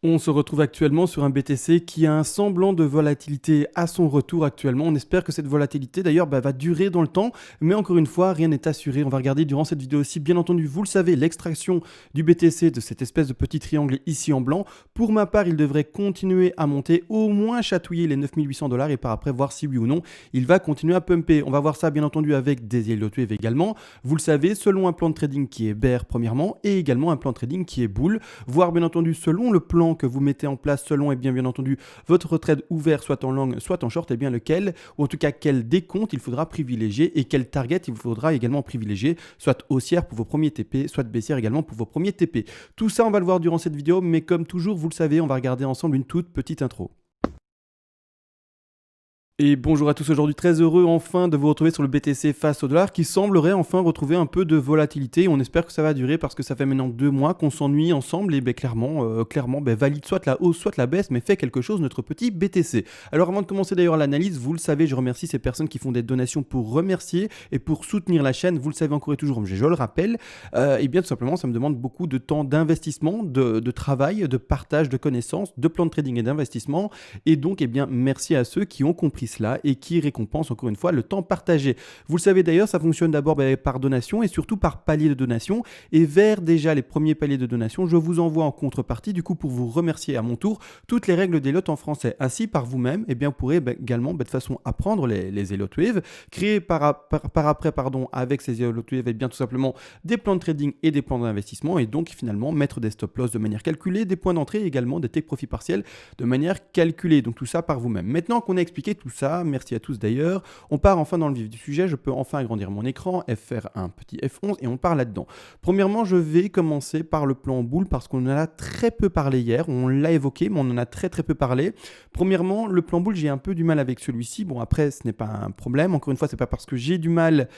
On se retrouve actuellement sur un BTC qui a un semblant de volatilité à son retour actuellement. On espère que cette volatilité d'ailleurs va durer dans le temps, mais encore une fois, rien n'est assuré. On va regarder durant cette vidéo aussi, bien entendu, vous le savez, l'extraction du BTC de cette espèce de petit triangle ici en blanc. Pour ma part, il devrait continuer à monter, au moins chatouiller les 9800 dollars et par après voir si oui ou non il va continuer à pumper. On va voir ça bien entendu avec des yellow wave également. Vous le savez, selon un plan de trading qui est bear premièrement et également un plan de trading qui est bull, voire bien entendu selon le plan que vous mettez en place, selon et bien entendu votre trade ouvert soit en long soit en short, et bien lequel, ou en tout cas quel décompte il faudra privilégier et quel target il faudra également privilégier, soit haussière pour vos premiers TP, soit baissière également pour vos premiers TP. Tout ça on va le voir durant cette vidéo, mais comme toujours vous le savez, on va regarder ensemble une toute petite intro. Et bonjour à tous, aujourd'hui très heureux enfin de vous retrouver sur le BTC face au dollar qui semblerait enfin retrouver un peu de volatilité. On espère que ça va durer parce que ça fait maintenant 2 mois qu'on s'ennuie ensemble et clairement valide soit la hausse soit la baisse mais fait quelque chose notre petit BTC. Alors avant de commencer d'ailleurs l'analyse, vous le savez, je remercie ces personnes qui font des donations pour remercier et pour soutenir la chaîne. Vous le savez encore et toujours, je le rappelle. Et bien tout simplement ça me demande beaucoup de temps d'investissement, de travail, de partage de connaissances, de plans de trading et d'investissement. Et donc merci à ceux qui ont compris cela et qui récompense encore une fois le temps partagé. Vous le savez d'ailleurs, ça fonctionne d'abord par donation et surtout par palier de donation. Et vers déjà les premiers paliers de donation, je vous envoie en contrepartie, du coup pour vous remercier à mon tour, toutes les règles des lots en français. Ainsi, par vous-même, vous pourrez également de façon apprendre les Elot Wave, créer par après avec ces Elot Wave tout simplement des plans de trading et des plans d'investissement et donc finalement mettre des stop loss de manière calculée, des points d'entrée et également des take profit partiels de manière calculée. Donc tout ça par vous-même. Maintenant qu'on a expliqué tout ça, merci à tous d'ailleurs, on part enfin dans le vif du sujet. Je peux enfin agrandir mon écran, faire un petit F11 et on part là-dedans. Premièrement, je vais commencer par le plan boule parce qu'on en a très peu parlé hier. On l'a évoqué, mais on en a très peu parlé. Premièrement, le plan boule, j'ai un peu du mal avec celui-ci. Bon, après, ce n'est pas un problème. Encore une fois, c'est pas parce que j'ai du mal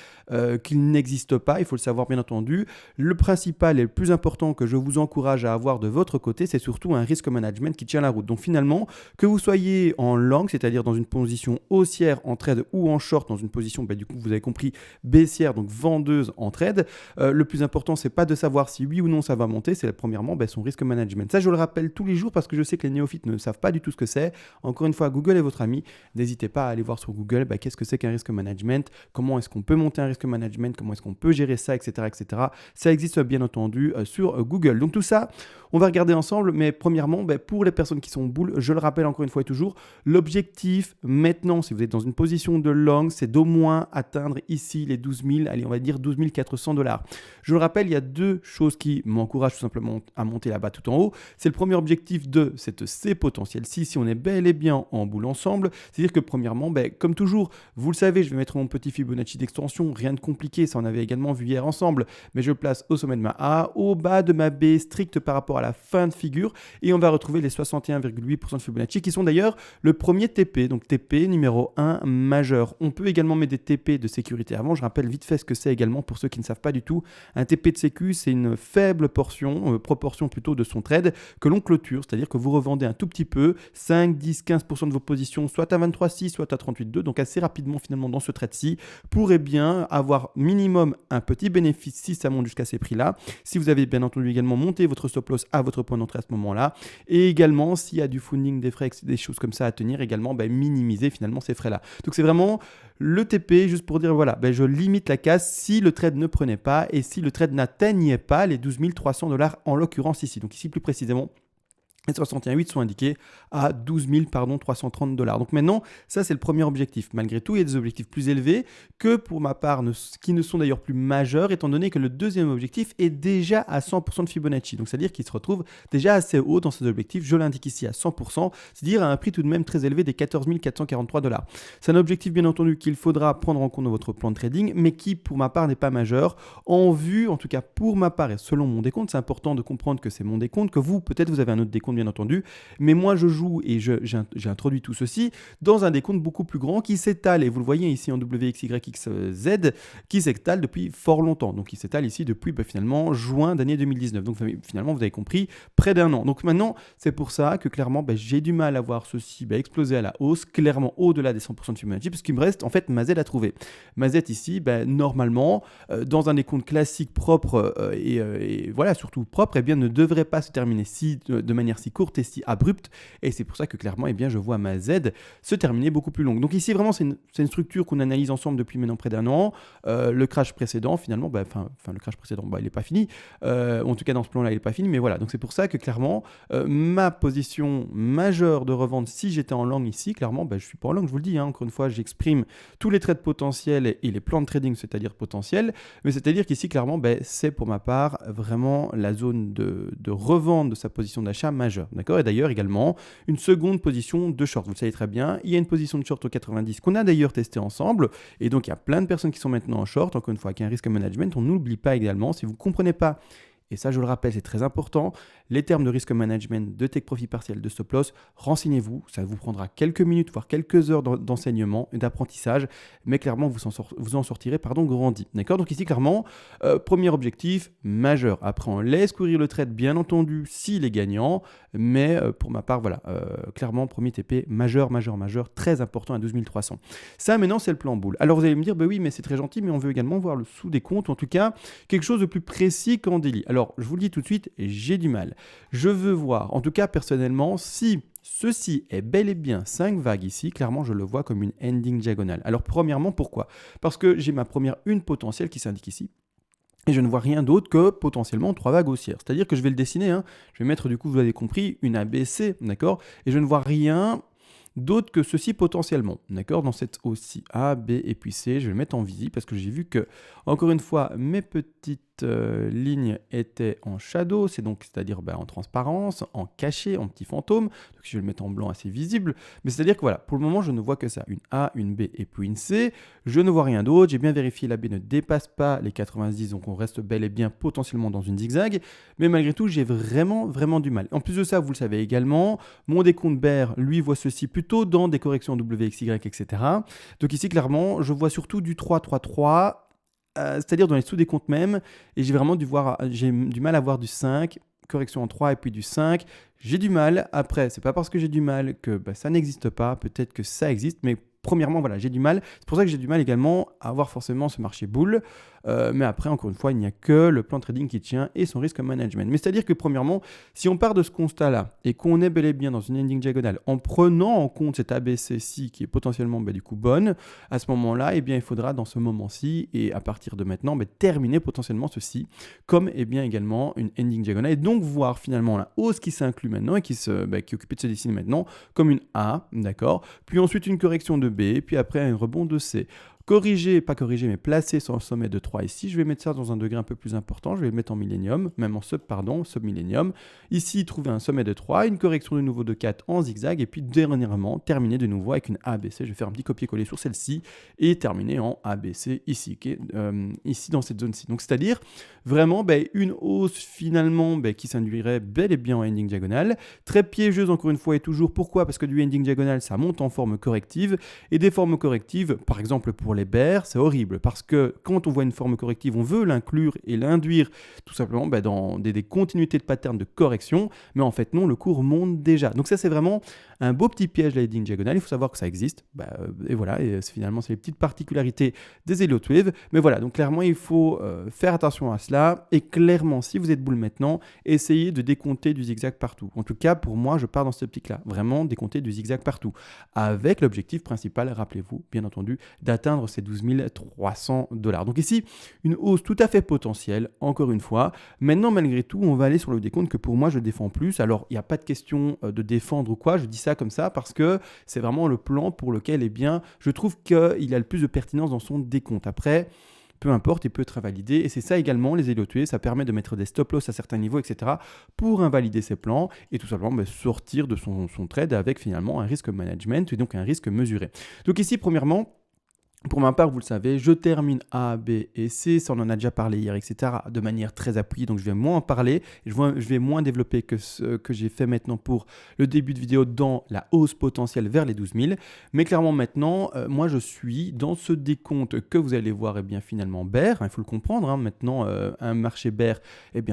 qu'il n'existe pas. Il faut le savoir, bien entendu. Le principal et le plus important que je vous encourage à avoir de votre côté, c'est surtout un risk management qui tient la route. Donc finalement, que vous soyez en long, c'est-à-dire dans une position haussière en trade ou en short dans une position, du coup, vous avez compris, baissière, donc vendeuse en trade, le plus important, c'est pas de savoir si oui ou non ça va monter, c'est premièrement son risk management. Ça, je le rappelle tous les jours parce que je sais que les néophytes ne savent pas du tout ce que c'est. Encore une fois, Google est votre ami. N'hésitez pas à aller voir sur Google qu'est-ce que c'est qu'un risk management, comment est-ce qu'on peut monter un risk management, comment est-ce qu'on peut gérer ça, etc. etc. Ça existe bien entendu sur Google. Donc tout ça, on va regarder ensemble, mais premièrement, pour les personnes qui sont bull, je le rappelle encore une fois et toujours, l'objectif maintenant, si vous êtes dans une position de long, c'est d'au moins atteindre ici les 12 000, allez, on va dire 12 400 dollars. Je le rappelle, il y a deux choses qui m'encouragent tout simplement à monter là-bas tout en haut. C'est le premier objectif de cette C potentielle-ci, si on est bel et bien en boule ensemble. C'est-à-dire que premièrement, comme toujours, vous le savez, je vais mettre mon petit Fibonacci d'extension, rien de compliqué, ça on avait également vu hier ensemble, mais je le place au sommet de ma A, au bas de ma B, strict par rapport à la fin de figure, et on va retrouver les 61,8% de Fibonacci qui sont d'ailleurs le premier TP, donc TP numéro 1 majeur. On peut également mettre des TP de sécurité avant. Je rappelle vite fait ce que c'est également pour ceux qui ne savent pas du tout. Un TP de sécu, c'est une faible proportion plutôt de son trade que l'on clôture, c'est-à-dire que vous revendez un tout petit peu, 5, 10, 15% de vos positions, soit à 23,6, soit à 38,2, donc assez rapidement finalement dans ce trade-ci, pour bien avoir minimum un petit bénéfice si ça monte jusqu'à ces prix-là. Si vous avez bien entendu également monté votre stop loss à votre point d'entrée à ce moment-là, et également s'il y a du funding, des frais, des choses comme ça à tenir, également minimiser finalement ces frais-là. Donc c'est vraiment le TP, juste pour dire voilà, je limite la casse si le trade ne prenait pas et si le trade n'atteignait pas les 12 300 dollars en l'occurrence ici. Donc ici plus précisément, les 61,8 sont indiqués à 12 330 dollars. Donc maintenant, ça c'est le premier objectif. Malgré tout, il y a des objectifs plus élevés que pour ma part, qui ne sont d'ailleurs plus majeurs, étant donné que le deuxième objectif est déjà à 100% de Fibonacci. Donc c'est-à-dire qu'il se retrouve déjà assez haut dans ces objectifs. Je l'indique ici à 100%, c'est-à-dire à un prix tout de même très élevé des 14 443 dollars. C'est un objectif bien entendu qu'il faudra prendre en compte dans votre plan de trading, mais qui pour ma part n'est pas majeur. En vue, en tout cas pour ma part et selon mon décompte, c'est important de comprendre que c'est mon décompte, que vous, peut-être vous avez un autre décompte bien entendu, mais moi je joue et j'ai introduit tout ceci dans un décompte beaucoup plus grand qui s'étale, et vous le voyez ici en WXYXZ, qui s'étale depuis fort longtemps, donc il s'étale ici depuis finalement juin d'année 2019, donc finalement vous avez compris, près d'un an. Donc maintenant c'est pour ça que clairement j'ai du mal à voir ceci exploser à la hausse, clairement au-delà des 100% de Fibonacci, parce qu'il me reste en fait ma Z à trouver. Ma Z ici, normalement, dans un décompte classique propre et voilà, surtout propre, ne devrait pas se terminer de manière si courte et si abrupte, et c'est pour ça que clairement, eh bien, je vois ma Z se terminer beaucoup plus longue. Donc ici, vraiment, c'est une structure qu'on analyse ensemble depuis maintenant près d'un an. Le crash précédent, finalement, le crash précédent, il n'est pas fini. En tout cas, dans ce plan-là, il n'est pas fini, mais voilà. Donc c'est pour ça que clairement, ma position majeure de revente, si j'étais en long ici, clairement, je ne suis pas en long, je vous le dis. Encore une fois, j'exprime tous les trades potentiels et les plans de trading, c'est-à-dire potentiels. Mais c'est-à-dire qu'ici, clairement, c'est pour ma part vraiment la zone de revente de sa position d'achat majeure. D'accord. Et d'ailleurs, également, une seconde position de short. Vous le savez très bien, il y a une position de short au 90 qu'on a d'ailleurs testé ensemble. Et donc, il y a plein de personnes qui sont maintenant en short. Encore une fois, avec un risque management, on n'oublie pas également, si vous ne comprenez pas, et ça, je le rappelle, c'est très important, les termes de risque management, de take profit partiel, de stop loss, renseignez-vous, ça vous prendra quelques minutes, voire quelques heures d'enseignement et d'apprentissage, mais clairement, vous en sortirez grandi. D'accord. Donc ici, clairement, premier objectif majeur. Après, on laisse courir le trade, bien entendu, s'il est gagnant, mais pour ma part, voilà, clairement, premier TP majeur, très important à 12 300. Ça, maintenant, c'est le plan boule. Alors, vous allez me dire, oui, mais c'est très gentil, mais on veut également voir le sous des comptes, ou en tout cas, quelque chose de plus précis qu'en daily. Alors, je vous le dis tout de suite, j'ai du mal. Je veux voir, en tout cas personnellement, si ceci est bel et bien 5 vagues ici, clairement je le vois comme une ending diagonale. Alors premièrement, pourquoi? Parce que j'ai ma première une potentielle qui s'indique ici. Et je ne vois rien d'autre que potentiellement 3 vagues haussières. C'est-à-dire que je vais le dessiner, je vais mettre du coup, vous avez compris, une ABC, d'accord? Et je ne vois rien d'autre que ceci potentiellement, d'accord? Dans cette hausse-ci, A, B et puis C, je vais le mettre en visible parce que j'ai vu que, encore une fois, mes petites lignes étaient en shadow, c'est-à-dire en transparence, en caché, en petit fantôme. Donc je vais le mettre en blanc assez visible. Mais c'est-à-dire que voilà, pour le moment, je ne vois que ça. Une A, une B et puis une C. Je ne vois rien d'autre. J'ai bien vérifié, la B ne dépasse pas les 90, donc on reste bel et bien potentiellement dans une zigzag. Mais malgré tout, j'ai vraiment du mal. En plus de ça, vous le savez également, mon décompte bear, lui, voit ceci plutôt dans des corrections WXY, etc. Donc ici, clairement, je vois surtout du 3-3-3, c'est-à-dire dans les sous-décomptes même, et j'ai du mal à voir du 5, correction en 3 et puis du 5. J'ai du mal. Après, c'est pas parce que j'ai du mal que ça n'existe pas, peut-être que ça existe, mais premièrement, voilà, j'ai du mal. C'est pour ça que j'ai du mal également à avoir forcément ce marché boule. Mais après, encore une fois, il n'y a que le plan de trading qui tient et son risque management. Mais c'est-à-dire que premièrement, si on part de ce constat-là et qu'on est bel et bien dans une ending diagonale en prenant en compte cette ABC-ci qui est potentiellement du coup bonne, à ce moment-là, eh bien, il faudra dans ce moment-ci et à partir de maintenant, terminer potentiellement ceci comme bien également une ending diagonale et donc voir finalement la hausse qui s'inclut maintenant et qui est occupée de se dessiner maintenant comme une A, d'accord, puis ensuite une correction de B, puis après un rebond de C. Pas corriger, mais placer sur le sommet de 3 ici. Je vais mettre ça dans un degré un peu plus important. Je vais le mettre en millénium, même en sub-millénium. Ici, trouver un sommet de 3, une correction de nouveau de 4 en zigzag, et puis dernièrement, terminer de nouveau avec une ABC. Je vais faire un petit copier-coller sur celle-ci et terminer en ABC ici, qui est ici dans cette zone-ci. Donc, c'est-à-dire vraiment une hausse finalement qui s'induirait bel et bien en ending diagonale. Très piégeuse encore une fois et toujours. Pourquoi? Parce que du ending diagonal, ça monte en forme corrective. Et des formes correctives, par exemple pour les bears, c'est horrible parce que quand on voit une forme corrective, on veut l'inclure et l'induire tout simplement dans des continuités de patterns de correction, mais en fait non, le cours monte déjà. Donc ça c'est vraiment un beau petit piège la ending diagonale, il faut savoir que ça existe, et voilà, et finalement c'est les petites particularités des Elliott Wave, mais voilà, donc clairement il faut faire attention à cela, et clairement si vous êtes boule maintenant, essayez de décompter du zigzag partout. En tout cas pour moi je pars dans cette optique-là, vraiment décompter du zigzag partout, avec l'objectif principal, rappelez-vous bien entendu, d'atteindre ces 12 300 $. Donc ici, une hausse tout à fait potentielle, encore une fois. Maintenant, malgré tout, on va aller sur le décompte que pour moi, je défends plus. Alors, il n'y a pas de question de défendre ou quoi, je dis ça comme ça parce que c'est vraiment le plan pour lequel, je trouve qu'il a le plus de pertinence dans son décompte. Après, peu importe, il peut être invalidé. Et c'est ça également, les Elliott Wave, ça permet de mettre des stop-loss à certains niveaux, etc. pour invalider ses plans et tout simplement sortir de son trade avec finalement un risque management et donc un risque mesuré. Donc ici, premièrement, pour ma part, vous le savez, je termine A, B et C, ça on en a déjà parlé hier, etc. de manière très appuyée, donc je vais moins en parler, je vais moins développer que ce que j'ai fait maintenant pour le début de vidéo dans la hausse potentielle vers les 12 000. Mais clairement maintenant, moi je suis dans ce décompte que vous allez voir finalement bear, il faut le comprendre, maintenant un marché bear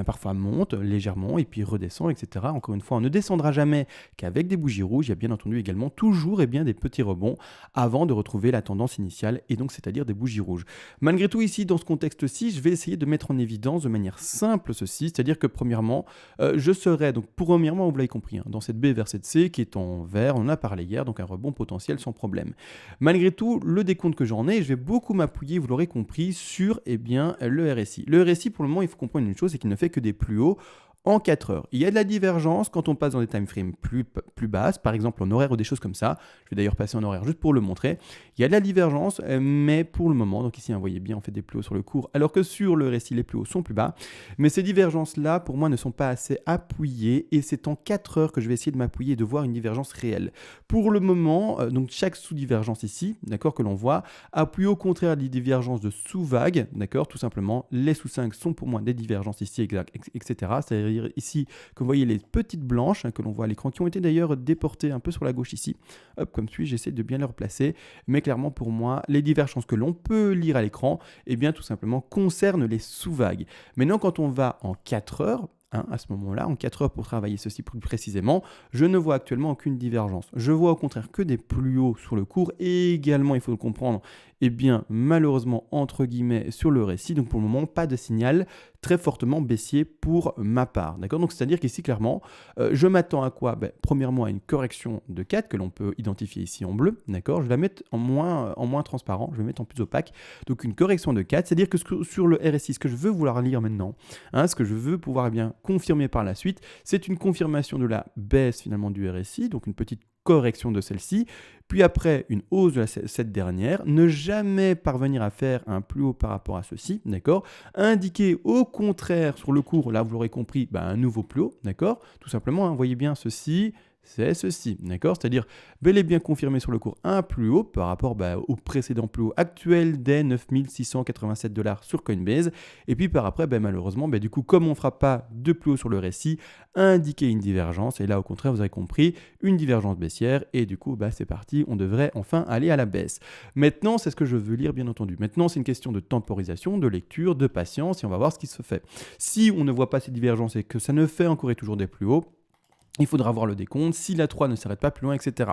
parfois monte légèrement et puis redescend, etc. Encore une fois, on ne descendra jamais qu'avec des bougies rouges, il y a bien entendu également toujours des petits rebonds avant de retrouver la tendance initiale signal, et donc c'est-à-dire des bougies rouges. Malgré tout, ici, dans ce contexte-ci, je vais essayer de mettre en évidence de manière simple ceci, c'est-à-dire que premièrement, je serai, donc premièrement, vous l'avez compris, hein, dans cette B vers cette C qui est en vert, on en a parlé hier, donc un rebond potentiel sans problème. Malgré tout, le décompte que j'en ai, je vais beaucoup m'appuyer, vous l'aurez compris, sur le RSI. Le RSI, pour le moment, il faut comprendre une chose, c'est qu'il ne fait que des plus hauts en 4 heures. Il y a de la divergence quand on passe dans des time frames plus basses, par exemple en horaire ou des choses comme ça. Je vais d'ailleurs passer en horaire juste pour le montrer. Il y a de la divergence, mais pour le moment, donc ici, vous voyez bien, on fait des plus hauts sur le cours, alors que sur le RSI, les plus hauts sont plus bas. Mais ces divergences-là, pour moi, ne sont pas assez appuyées, et c'est en 4 heures que je vais essayer de m'appuyer et de voir une divergence réelle. Pour le moment, donc chaque sous-divergence ici, d'accord, que l'on voit, appuie au contraire des divergences de sous-vagues, d'accord, tout simplement. Les sous-5 sont pour moi des divergences ici, etc. C'est-à-dire ici que vous voyez les petites blanches, hein, que l'on voit à l'écran, qui ont été d'ailleurs déportées un peu sur la gauche ici. Hop, comme suit, j'essaie de bien les replacer. Mais clairement, pour moi, les divergences que l'on peut lire à l'écran, eh bien, tout simplement, concernent les sous-vagues. Maintenant, quand on va en 4 heures, à ce moment-là, en 4 heures pour travailler ceci plus précisément, je ne vois actuellement aucune divergence. Je vois au contraire que des plus hauts sur le cours, et également, il faut le comprendre, eh bien, malheureusement, entre guillemets, sur le RSI. Donc pour le moment, pas de signal très fortement baissier pour ma part. D'accord. Donc c'est-à-dire qu'ici, clairement, je m'attends à quoi? Premièrement, à une correction de 4 que l'on peut identifier ici en bleu. D'accord. Je vais la mettre en moins transparent, je vais mettre en plus opaque. Donc une correction de 4, c'est-à-dire que sur le RSI, ce que je veux vouloir lire maintenant, ce que je veux pouvoir bien confirmer par la suite, c'est une confirmation de la baisse finalement du RSI, donc une petite correction de celle-ci, puis après une hausse de cette dernière, ne jamais parvenir à faire un plus haut par rapport à ceci, d'accord, indiquer au contraire sur le cours, là vous l'aurez compris, un nouveau plus haut, d'accord, tout simplement, vous voyez bien ceci, c'est ceci, d'accord, c'est-à-dire bel et bien confirmé sur le cours un plus haut par rapport au précédent plus haut actuel des 9687 $ sur Coinbase, et puis par après, malheureusement, du coup, comme on ne fera pas de plus haut sur le RSI, indiquer une divergence, et là au contraire, vous avez compris, une divergence baissière, et du coup, c'est parti, on devrait enfin aller à la baisse. Maintenant, c'est ce que je veux lire, bien entendu. Maintenant, c'est une question de temporisation, de lecture, de patience, et on va voir ce qui se fait. Si on ne voit pas ces divergences et que ça ne fait encore et toujours des plus hauts, il faudra voir le décompte, si la 3 ne s'arrête pas plus loin, etc.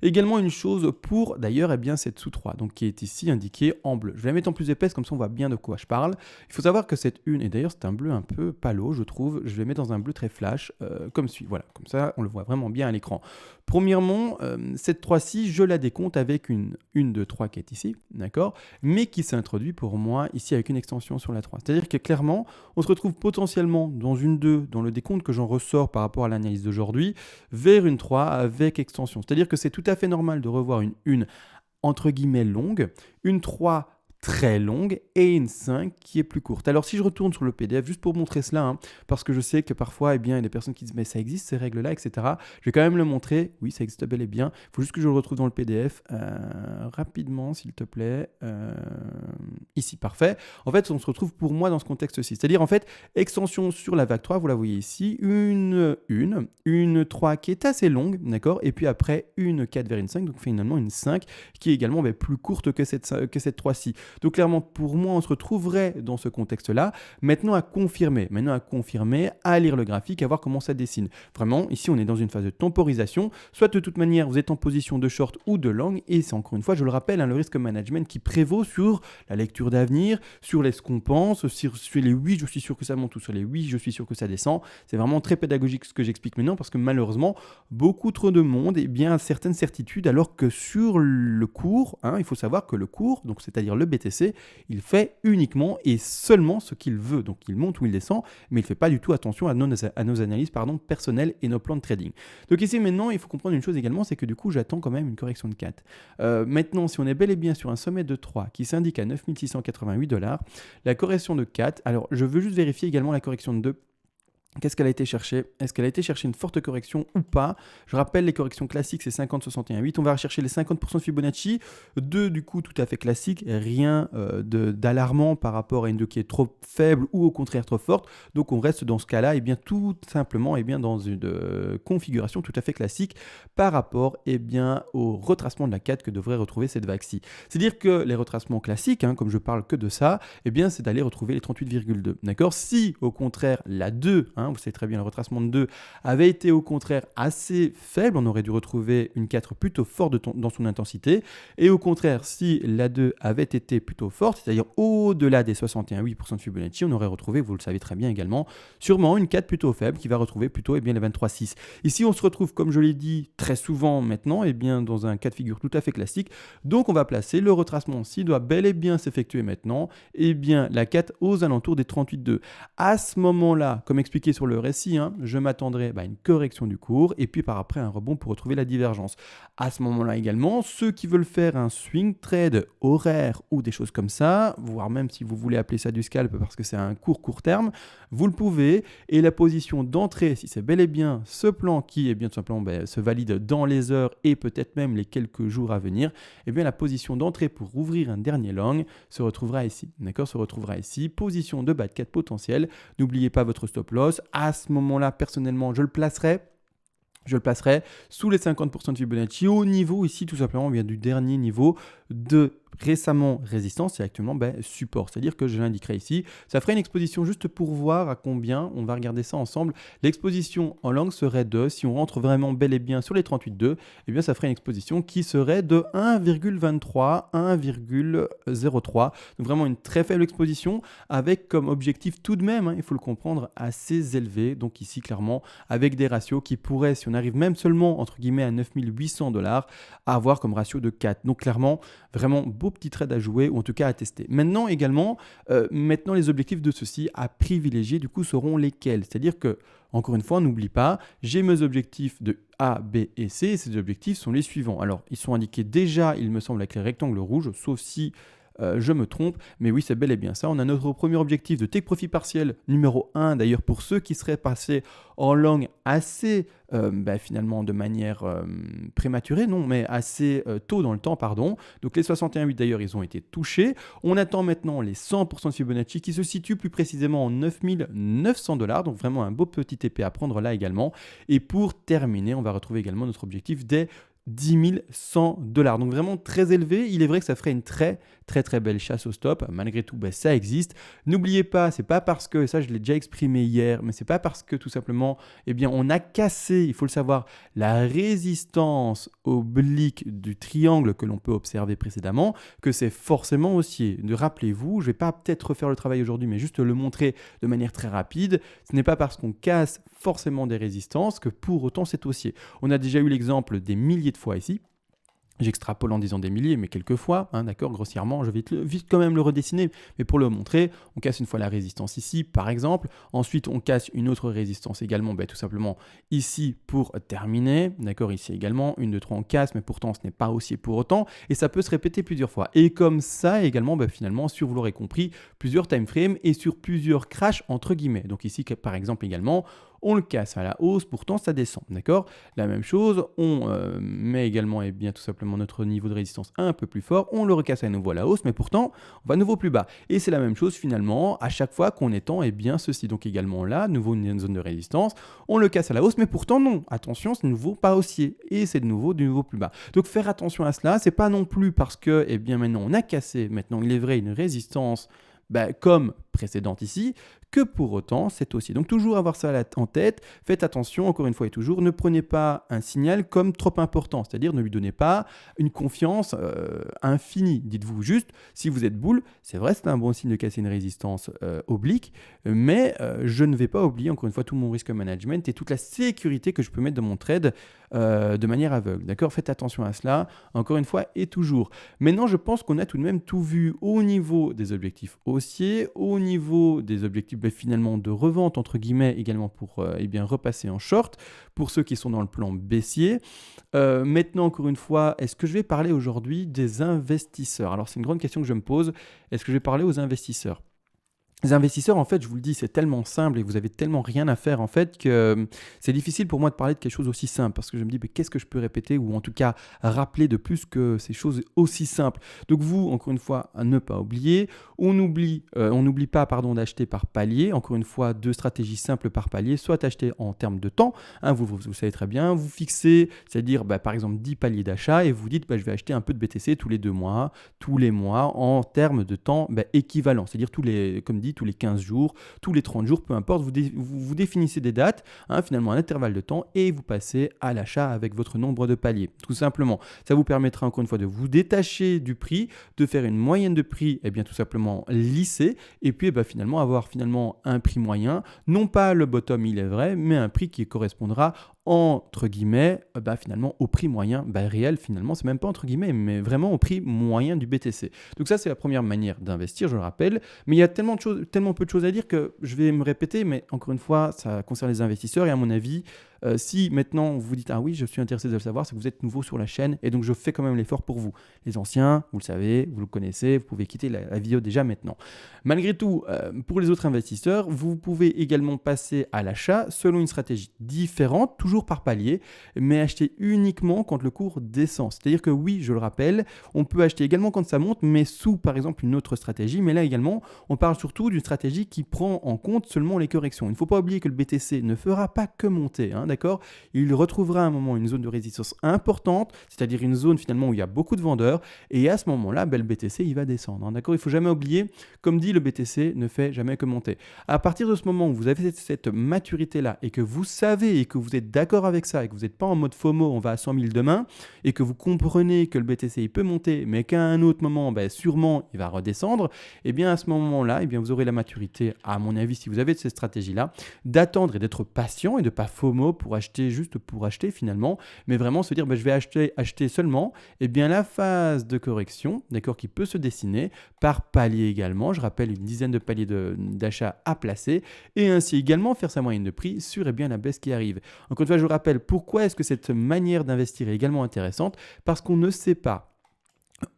Également une chose pour, d'ailleurs, cette sous-3, donc qui est ici indiquée en bleu. Je vais la mettre en plus épaisse, comme ça on voit bien de quoi je parle. Il faut savoir que cette une, et d'ailleurs c'est un bleu un peu palo, je trouve, je vais mettre dans un bleu très flash, comme suit. Voilà, comme ça on le voit vraiment bien à l'écran. Premièrement, cette 3-ci, je la décompte avec une 2-3 qui est ici, d'accord, mais qui s'introduit pour moi ici avec une extension sur la 3. C'est-à-dire que clairement, on se retrouve potentiellement dans une 2, dans le décompte que j'en ressors par rapport à l'analyse d'aujourd'hui, vers une 3 avec extension. C'est-à-dire que c'est tout à fait normal de revoir une entre guillemets longue, une 3 très longue et une 5 qui est plus courte. Alors si je retourne sur le PDF, juste pour montrer cela, parce que je sais que parfois, il y a des personnes qui disent mais ça existe ces règles-là, etc. Je vais quand même le montrer. Oui, ça existe bel et bien. Il faut juste que je le retrouve dans le PDF rapidement, s'il te plaît. Ici, parfait. En fait, on se retrouve pour moi dans ce contexte-ci. C'est-à-dire, en fait, extension sur la vague 3, vous la voyez ici, une 3 qui est assez longue, d'accord, et puis après une 4 vers une 5, donc finalement une 5 qui est également plus courte que cette 3-ci. Donc clairement, pour moi, on se retrouverait dans ce contexte-là. Maintenant à confirmer, à lire le graphique, à voir comment ça dessine. Vraiment, ici, on est dans une phase de temporisation. Soit de toute manière, vous êtes en position de short ou de long. Et c'est encore une fois, je le rappelle, le risque management qui prévaut sur la lecture d'avenir, sur ce qu'on pense, sur les oui, je suis sûr que ça monte, ou sur les oui, je suis sûr que ça descend. C'est vraiment très pédagogique ce que j'explique maintenant, parce que malheureusement, beaucoup trop de monde a certaines certitudes, alors que sur le cours, il faut savoir que le cours, donc c'est-à-dire le BTC, il fait uniquement et seulement ce qu'il veut. Donc il monte ou il descend, mais il ne fait pas du tout attention à nos analyses personnelles et nos plans de trading. Donc ici maintenant, il faut comprendre une chose également, c'est que du coup j'attends quand même une correction de 4. Maintenant, si on est bel et bien sur un sommet de 3 qui s'indique à 9688 $, la correction de 4, alors je veux juste vérifier également la correction de 2. Qu'est-ce qu'elle a été chercher? Est-ce qu'elle a été chercher une forte correction ou pas? Je rappelle, les corrections classiques, c'est 50, 61, 8. On va rechercher les 50% de Fibonacci. 2, du coup, tout à fait classique. Rien d'alarmant par rapport à une 2 qui est trop faible ou au contraire trop forte. Donc, on reste dans ce cas-là, tout simplement, dans une configuration tout à fait classique par rapport, au retracement de la 4 que devrait retrouver cette vague-ci. C'est-à-dire que les retracements classiques, comme je parle que de ça, c'est d'aller retrouver les 38,2. D'accord? Si, au contraire, la 2, Vous savez très bien, le retracement de 2 avait été au contraire assez faible. On aurait dû retrouver une 4 plutôt forte dans son intensité. Et au contraire, si la 2 avait été plutôt forte, c'est-à-dire au-delà des 61,8% de Fibonacci, on aurait retrouvé, vous le savez très bien également, sûrement une 4 plutôt faible qui va retrouver plutôt les 23,6. Ici, on se retrouve, comme je l'ai dit très souvent maintenant, dans un cas de figure tout à fait classique. Donc, on va placer le retracement, s'il doit bel et bien s'effectuer maintenant, la 4 aux alentours des 38,2. À ce moment-là, comme expliqué sur le récit, je m'attendrai à une correction du cours et puis par après un rebond pour retrouver la divergence. À ce moment-là également, ceux qui veulent faire un swing trade horaire ou des choses comme ça, voire même si vous voulez appeler ça du scalp parce que c'est un court terme, vous le pouvez. Et la position d'entrée, si c'est bel et bien ce plan qui tout simplement se valide dans les heures et peut-être même les quelques jours à venir, la position d'entrée pour ouvrir un dernier long se retrouvera ici. D'accord, se retrouvera ici. Position de bas de 4 potentiel. N'oubliez pas votre stop loss. À ce moment-là, personnellement, je le placerai sous les 50% de Fibonacci au niveau ici tout simplement du dernier niveau de récemment résistance et actuellement support. C'est-à-dire que je l'indiquerai ici. Ça ferait une exposition juste pour voir à combien, on va regarder ça ensemble. L'exposition en long serait de, si on rentre vraiment bel et bien sur les 38,2, ça ferait une exposition qui serait de 1,23, 1,03. Donc vraiment une très faible exposition avec comme objectif tout de même, il faut le comprendre, assez élevé. Donc ici clairement avec des ratios qui pourraient, si on arrive même seulement entre guillemets à 9 800$, avoir comme ratio de 4. Donc clairement, vraiment beau petit trade à jouer ou en tout cas à tester. Maintenant également, les objectifs de ceci à privilégier du coup seront lesquels? C'est-à-dire que, encore une fois, n'oublie pas, j'ai mes objectifs de A, B et C et ces objectifs sont les suivants. Alors, ils sont indiqués déjà, il me semble, avec les rectangles rouges, sauf si je me trompe, mais oui, c'est bel et bien ça. On a notre premier objectif de take profit partiel numéro 1, d'ailleurs pour ceux qui seraient passés en long assez finalement de manière prématurée, non, mais assez tôt dans le temps, pardon. Donc les 61,8 d'ailleurs, ils ont été touchés. On attend maintenant les 100% de Fibonacci qui se situent plus précisément en 9 900$, donc vraiment un beau petit TP à prendre là également. Et pour terminer, on va retrouver également notre objectif des 10 100$. Donc vraiment très élevé. Il est vrai que ça ferait une très belle chasse au stop. Malgré tout, ça existe. N'oubliez pas, c'est pas parce que, ça je l'ai déjà exprimé hier, mais c'est pas parce que tout simplement, on a cassé, il faut le savoir, la résistance oblique du triangle que l'on peut observer précédemment, que c'est forcément haussier. Rappelez-vous, je vais pas peut-être refaire le travail aujourd'hui, mais juste le montrer de manière très rapide. Ce n'est pas parce qu'on casse forcément des résistances que pour autant c'est haussier. On a déjà eu l'exemple des milliers de fois ici. J'extrapole en disant des milliers, mais quelques fois, d'accord, grossièrement, je vais vite quand même le redessiner, mais pour le montrer, on casse une fois la résistance ici, par exemple, ensuite on casse une autre résistance également, tout simplement ici pour terminer, d'accord, ici également, 1, 2, 3, on casse, mais pourtant ce n'est pas haussier pour autant, et ça peut se répéter plusieurs fois, et comme ça également, finalement, sur, vous l'aurez compris, plusieurs time frames et sur plusieurs crashs entre guillemets, donc ici, par exemple également, on le casse à la hausse, pourtant ça descend, d'accord. La même chose, on met également tout simplement notre niveau de résistance un peu plus fort, on le recasse à nouveau à la hausse, mais pourtant on va à nouveau plus bas. Et c'est la même chose finalement à chaque fois qu'on étend ceci. Donc également là, nouveau une zone de résistance, on le casse à la hausse, mais pourtant non, attention, c'est de nouveau pas haussier, et c'est de nouveau plus bas. Donc faire attention à cela, c'est pas non plus parce que maintenant on a cassé, maintenant il est vrai, une résistance comme précédente ici, que pour autant c'est haussier. Donc toujours avoir ça en tête, faites attention, encore une fois et toujours, ne prenez pas un signal comme trop important, c'est-à-dire ne lui donnez pas une confiance infinie. Dites-vous juste, si vous êtes boule, c'est vrai c'est un bon signe de casser une résistance oblique, mais je ne vais pas oublier encore une fois tout mon risque management et toute la sécurité que je peux mettre dans mon trade de manière aveugle. D'accord, faites attention à cela, encore une fois et toujours. Maintenant, je pense qu'on a tout de même tout vu au niveau des objectifs haussiers, au niveau des objectifs finalement de revente entre guillemets également pour repasser en short pour ceux qui sont dans le plan baissier. Maintenant, encore une fois, est-ce que je vais parler aujourd'hui des investisseurs? Alors c'est une grande question que je me pose. Est-ce que je vais parler aux investisseurs? Les investisseurs, en fait, je vous le dis, c'est tellement simple et vous avez tellement rien à faire, en fait, que c'est difficile pour moi de parler de quelque chose aussi simple parce que je me dis, qu'est-ce que je peux répéter ou en tout cas rappeler de plus que ces choses aussi simples. Donc vous, encore une fois, à ne pas oublier, on n'oublie pas d'acheter par palier. Encore une fois, 2 stratégies simples par palier, soit acheter en termes de temps, vous savez très bien, vous fixez, c'est-à-dire par exemple 10 paliers d'achat et vous dites, je vais acheter un peu de BTC tous les 2 mois, tous les mois en termes de temps équivalent, c'est-à-dire comme dit, dit tous les 15 jours, tous les 30 jours, peu importe, vous définissez des dates, hein, finalement un intervalle de temps et vous passez à l'achat avec votre nombre de paliers. Tout simplement, ça vous permettra encore une fois de vous détacher du prix, de faire une moyenne de prix, et bien tout simplement lissée, et puis finalement avoir un prix moyen, non pas le bottom il est vrai, mais un prix qui correspondra entre guillemets finalement au prix moyen réel, finalement c'est même pas entre guillemets mais vraiment au prix moyen du BTC. Donc ça c'est la première manière d'investir, je le rappelle, mais il y a tellement peu de choses à dire que je vais me répéter, mais encore une fois ça concerne les investisseurs et à mon avis si maintenant vous dites ah oui je suis intéressé de le savoir, c'est que vous êtes nouveau sur la chaîne et donc je fais quand même l'effort pour vous. Les anciens, vous le savez, vous le connaissez, vous pouvez quitter la vidéo déjà maintenant. Malgré tout, pour les autres investisseurs, vous pouvez également passer à l'achat selon une stratégie différente, toujours par palier, mais acheter uniquement quand le cours descend. C'est-à-dire que oui, je le rappelle, on peut acheter également quand ça monte, mais sous par exemple une autre stratégie. Mais là également, on parle surtout d'une stratégie qui prend en compte seulement les corrections. Il ne faut pas oublier que le BTC ne fera pas que monter, hein, d'accord ? Il retrouvera à un moment une zone de résistance importante, c'est-à-dire une zone finalement où il y a beaucoup de vendeurs, et à ce moment-là, le BTC il va descendre, hein, d'accord ? Il ne faut jamais oublier, comme dit le BTC ne fait jamais que monter. À partir de ce moment où vous avez cette maturité-là et que vous savez et que vous êtes d'accord avec ça et que vous n'êtes pas en mode FOMO, on va à 100 000 demain, et que vous comprenez que le BTC il peut monter, mais qu'à un autre moment, sûrement, il va redescendre, et bien à ce moment-là, vous aurez la maturité, à mon avis, si vous avez cette stratégie-là, d'attendre et d'être patient et de ne pas FOMO pour acheter juste pour acheter finalement, mais vraiment se dire je vais acheter seulement la phase de correction, d'accord, qui peut se dessiner par palier également. Je rappelle une dizaine de paliers d'achat à placer et ainsi également faire sa moyenne de prix sur la baisse qui arrive. Encore une fois, je vous rappelle pourquoi est-ce que cette manière d'investir est également intéressante, parce qu'on ne sait pas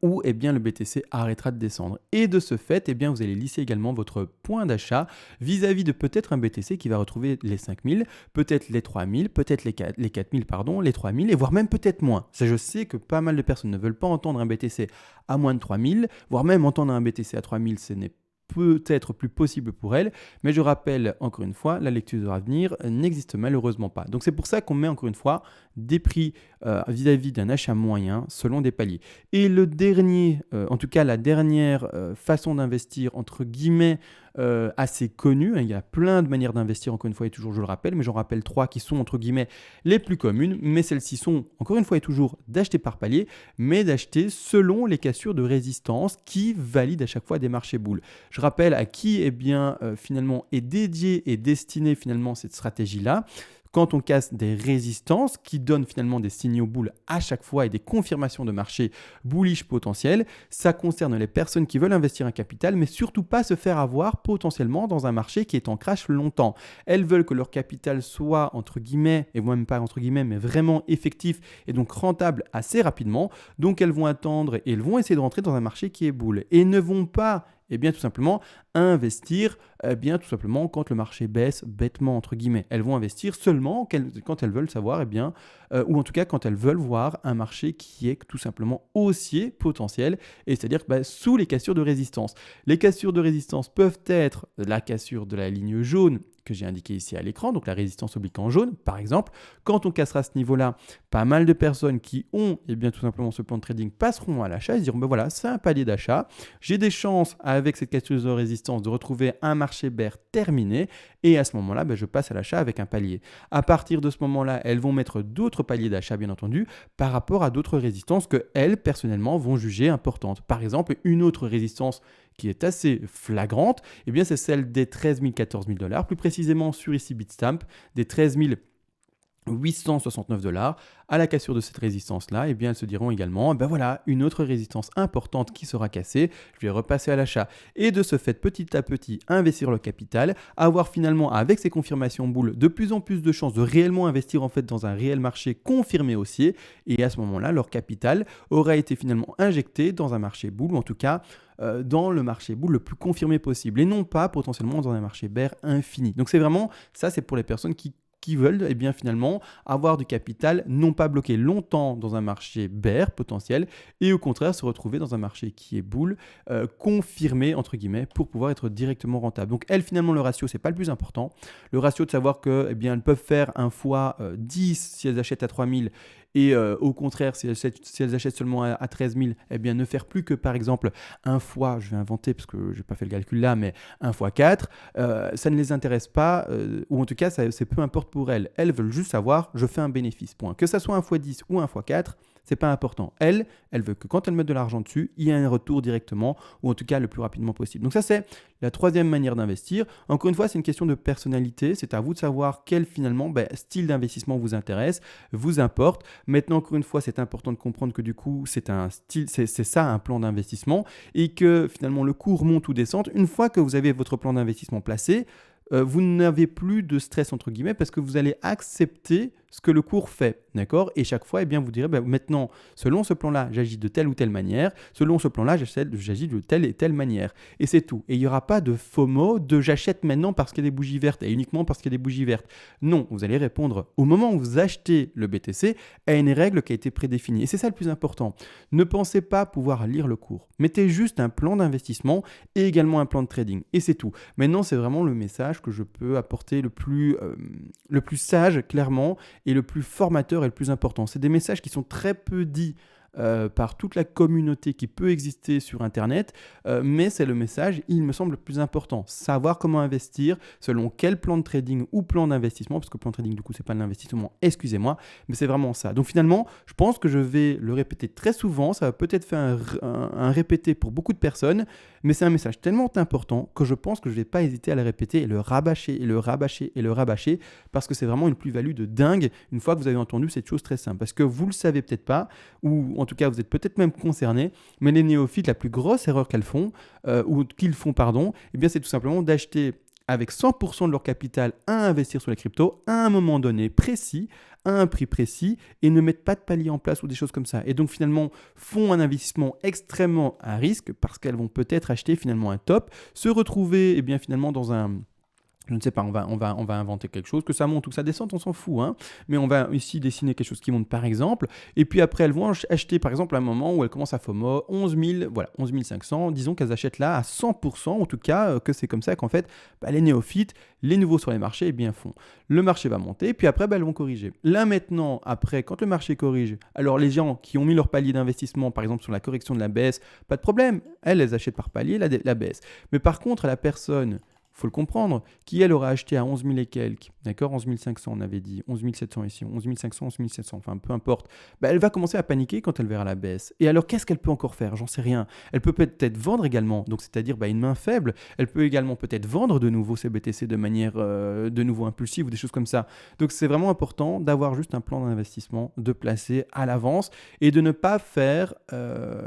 où le BTC arrêtera de descendre. Et de ce fait, vous allez lisser également votre point d'achat vis-à-vis de peut-être un BTC qui va retrouver les 5000, peut-être les 3000, peut-être les 4000, les 3000, et voire même peut-être moins. Ça, je sais que pas mal de personnes ne veulent pas entendre un BTC à moins de 3000, voire même entendre un BTC à 3000, ce n'est peut-être plus possible pour elle, mais je rappelle encore une fois, la lecture de l'avenir n'existe malheureusement pas. Donc c'est pour ça qu'on met encore une fois des prix vis-à-vis d'un achat moyen selon des paliers. Et le dernier, en tout cas la dernière façon d'investir entre guillemets assez connue, hein, il y a plein de manières d'investir encore une fois et toujours je le rappelle, mais j'en rappelle 3 qui sont entre guillemets les plus communes, mais celles-ci sont encore une fois et toujours d'acheter par palier, mais d'acheter selon les cassures de résistance qui valident à chaque fois des marchés boules. Je rappelle à qui finalement est dédié et destiné finalement cette stratégie-là. Quand on casse des résistances qui donnent finalement des signaux boules à chaque fois et des confirmations de marché bullish potentiel, ça concerne les personnes qui veulent investir un capital, mais surtout pas se faire avoir potentiellement dans un marché qui est en crash longtemps. Elles veulent que leur capital soit entre guillemets, et même pas entre guillemets, mais vraiment effectif et donc rentable assez rapidement. Donc elles vont attendre et elles vont essayer de rentrer dans un marché qui est boule et ne vont pas tout simplement investir tout simplement quand le marché baisse bêtement entre guillemets. Elles vont investir seulement quand elles veulent savoir ou en tout cas quand elles veulent voir un marché qui est tout simplement haussier potentiel, et c'est-à-dire sous les cassures de résistance. Les cassures de résistance peuvent être la cassure de la ligne jaune que j'ai indiqué ici à l'écran, donc la résistance oblique en jaune par exemple. Quand on cassera ce niveau-là, pas mal de personnes qui ont tout simplement ce plan de trading passeront à l'achat et se diront voilà, c'est un palier d'achat, j'ai des chances avec cette cassure de résistance de retrouver un marché bear terminé, et à ce moment-là je passe à l'achat avec un palier. À partir de ce moment-là, elles vont mettre d'autres paliers d'achat bien entendu par rapport à d'autres résistances que elles personnellement vont juger importantes. Par exemple, une autre résistance qui est assez flagrante, c'est celle des 13 000, 14 000 $, plus précisément sur ici Bitstamp, des 13 869 $. À la cassure de cette résistance-là, elles se diront également, voilà, une autre résistance importante qui sera cassée, je vais repasser à l'achat. Et de ce fait, petit à petit, investir le capital, avoir finalement, avec ces confirmations boules, de plus en plus de chances de réellement investir en fait dans un réel marché confirmé haussier. Et à ce moment-là, leur capital aura été finalement injecté dans un marché boule, ou en tout cas, dans le marché boule le plus confirmé possible, et non pas potentiellement dans un marché bear infini. Donc c'est vraiment, ça c'est pour les personnes qui qui veulent eh bien, finalement avoir du capital, non pas bloqué longtemps dans un marché bear potentiel, et au contraire se retrouver dans un marché qui est bull, confirmé entre guillemets, pour pouvoir être directement rentable. Donc elles, finalement, le ratio, c'est pas le plus important. Le ratio de savoir que, eh bien, elles peuvent faire un fois 10 si elles achètent à 3000 et au contraire, si elles achètent seulement à 13 000, eh bien, ne faire plus que, par exemple, un fois, je vais inventer parce que je n'ai pas fait le calcul là, mais un fois 4, ça ne les intéresse pas, ou en tout cas, c'est peu importe pour elles. Elles veulent juste savoir, je fais un bénéfice, point. Que ça soit un fois 10 ou un fois 4, c'est pas important. Elle veut que quand elle met de l'argent dessus, il y ait un retour directement, ou en tout cas le plus rapidement possible. Donc ça, c'est la troisième manière d'investir. Encore une fois, c'est une question de personnalité. C'est à vous de savoir quel finalement style d'investissement vous intéresse, vous importe. Maintenant, encore une fois, c'est important de comprendre que du coup, c'est un style, c'est ça un plan d'investissement, et que finalement le cours monte ou descende. Une fois que vous avez votre plan d'investissement placé, vous n'avez plus de stress entre guillemets parce que vous allez accepter ce que le cours fait, d'accord? Et chaque fois, eh bien, vous direz, maintenant, selon ce plan-là, j'agis de telle ou telle manière, selon ce plan-là, j'agis de telle et telle manière. Et c'est tout. Et il n'y aura pas de FOMO, de j'achète maintenant parce qu'il y a des bougies vertes et uniquement parce qu'il y a des bougies vertes. Non, vous allez répondre au moment où vous achetez le BTC à une règle qui a été prédéfinie. Et c'est ça le plus important. Ne pensez pas pouvoir lire le cours. Mettez juste un plan d'investissement et également un plan de trading. Et c'est tout. Maintenant, c'est vraiment le message que je peux apporter le plus sage, clairement, et le plus formateur et le plus important. C'est des messages qui sont très peu dits par toute la communauté qui peut exister sur Internet, mais c'est le message, il me semble, le plus important. Savoir comment investir, selon quel plan de trading ou plan d'investissement, parce que plan de trading, du coup, c'est pas de l'investissement, excusez-moi, mais c'est vraiment ça. Donc finalement, je pense que je vais le répéter très souvent, ça va peut-être faire un répété pour beaucoup de personnes, mais c'est un message tellement important que je pense que je ne vais pas hésiter à le répéter et le rabâcher et le rabâcher et le rabâcher, parce que c'est vraiment une plus-value de dingue une fois que vous avez entendu cette chose très simple. Parce que vous le savez peut-être pas, ou en tout cas vous êtes peut-être même concerné, mais les néophytes, la plus grosse erreur qu'ils font, eh bien c'est tout simplement d'acheter avec 100% de leur capital à investir sur les cryptos à un moment donné précis, à un prix précis, et ne mettent pas de palier en place ou des choses comme ça. Et donc finalement font un investissement extrêmement à risque parce qu'elles vont peut-être acheter finalement un top, se retrouver finalement dans un... Je ne sais pas, on va inventer quelque chose, que ça monte ou que ça descende, on s'en fout, hein. Mais on va ici dessiner quelque chose qui monte par exemple, et puis après elles vont acheter par exemple à un moment où elles commencent à FOMO 11 500, disons qu'elles achètent là à 100%, en tout cas que c'est comme ça qu'en fait les néophytes, les nouveaux sur les marchés, font. Le marché va monter, puis après elles vont corriger. Là maintenant, après, quand le marché corrige, alors les gens qui ont mis leur palier d'investissement, par exemple sur la correction de la baisse, pas de problème, elles achètent par palier la baisse. Mais par contre, la personne... faut le comprendre, qui elle aura acheté à 11 000 et quelques, d'accord, 11 500 on avait dit, 11 700 ici, 11 500, 11 700, enfin peu importe, elle va commencer à paniquer quand elle verra la baisse. Et alors qu'est-ce qu'elle peut encore faire? J'en sais rien. Elle peut peut-être vendre également, donc c'est-à-dire une main faible, elle peut également peut-être vendre de nouveau ses BTC de manière de nouveau impulsive ou des choses comme ça. Donc c'est vraiment important d'avoir juste un plan d'investissement, de placer à l'avance et de ne pas faire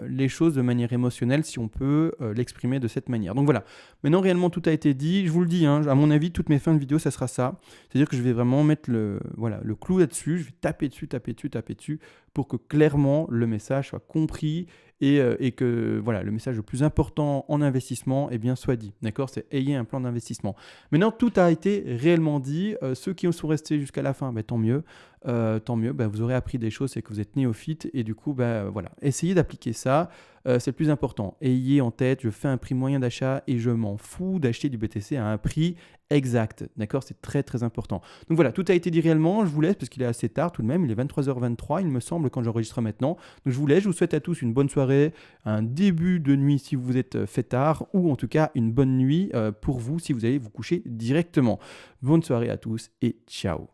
les choses de manière émotionnelle si on peut l'exprimer de cette manière. Donc voilà, maintenant réellement tout a été dit. Je vous le dis, à mon avis, toutes mes fins de vidéo, ça sera ça. C'est-à-dire que je vais vraiment mettre le clou là-dessus, je vais taper dessus, pour que clairement le message soit compris et que le message le plus important en investissement soit dit. D'accord? C'est ayez un plan d'investissement. Maintenant, tout a été réellement dit. Ceux qui sont restés jusqu'à la fin, tant mieux. Vous aurez appris des choses, c'est que vous êtes néophyte et du coup, essayez d'appliquer ça. C'est le plus important. Ayez en tête, je fais un prix moyen d'achat et je m'en fous d'acheter du BTC à un prix exact. D'accord? C'est très très important. Donc voilà, tout a été dit réellement. Je vous laisse parce qu'il est assez tard tout de même. Il est 23h23, il me semble, quand j'enregistre maintenant. Donc je vous laisse. Je vous souhaite à tous une bonne soirée, un début de nuit si vous êtes fait tard, ou en tout cas une bonne nuit pour vous si vous allez vous coucher directement. Bonne soirée à tous et ciao.